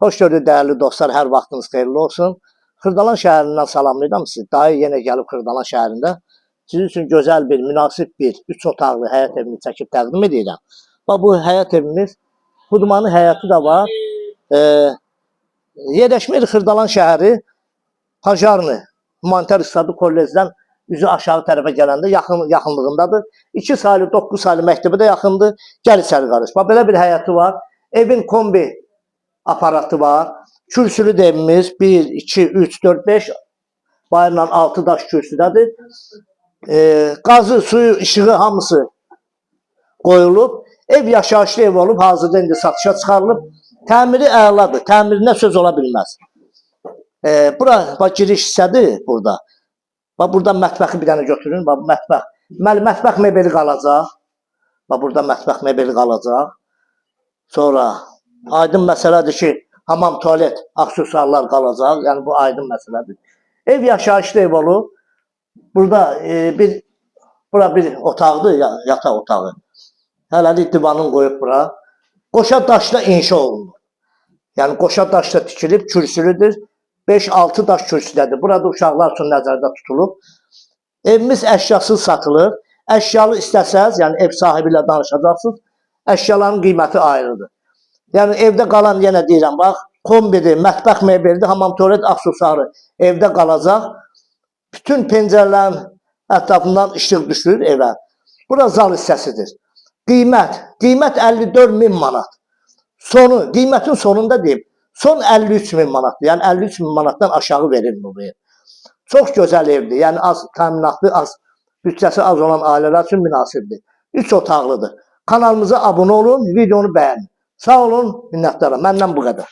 Hoş gördük değerli dostlar, hər vaxtınız xeyirli olsun. Xırdalan şəhərindən salamlayıram sizi. Daha yenə gəlib Xırdalan şəhərində sizin üçün gözəl bir, münasib bir 3 otaqlı həyət evini çəkib təqdim edirəm. Bax, bu həyət evimiz, Xudumanı həyəti də var. Yerləşmir Xırdalan şəhəri, Pajarni, Humanitar İqtisadi Kollecdən üzü aşağı tərəfə gələndə yaxınlığındadır. 2 saylı, 9 saylı məktəbə də yaxındır. Gəl içəri qarış. Bax, belə bir həyəti var. Evin kombi aparatı var. Kürsülü de evimiz 1, 2, 3, 4, 5 bayırla 6 daş kürsüdədir. Qazı, suyu, işığı hamısı qoyulub. Ev yaşayışlı ev olub, hazırda indi satışa çıxarılıb. Təmiri əladır. Təmirinə söz ola bilməz. Bura bax, giriş hissədir burada. Bax, burada mətbəxi bir dənə götürün. Bax, mətbəx. Deməli, mətbəx mebeli qalacaq. Bax, burada mətbəx mebeli qalacaq. Sonra aydın məsələdir ki, hamam, tualet, aksesuarlar qalacaq. Yəni, bu aydın məsələdir. Ev yaşayışlı ev olub. Burada bura bir otaqdır, yataq otağı. Hələlik divanın qoyub bura. Qoşa daşla inşa olunur. Yəni, qoşa daşla tikilib, kürsülüdür. 5-6 daş kürsüdədir. Burada uşaqlar üçün nəzərdə tutulub. Evimiz əşyasız satılır. Əşyalı istəsəz, yəni ev sahibi ilə danışacaqsınız. Əşyaların qiyməti ayrıdır. Yəni, evdə qalan, yenə deyirəm, bax, kombidir, mətbəx mebelidir, hamam, tualet, aksesuarı evdə qalacaq. Bütün pəncərələrin ətrafından işıq düşür evə. Bura zal hissəsidir. Qiymət 54.000 manat. Qiymətin sonunda deyim, son 53.000 manatdır. Yəni, 53.000 manatdan aşağı verilmir bu ev. Çox gözəl evdir. Yəni, az təminatlı, bütçəsi az olan ailələr üçün münasibdir. 3 otaqlıdır. Kanalımıza abunə olun, videonu bəyənin. Sağ olun, minnətdarım. Məndən bu qədər.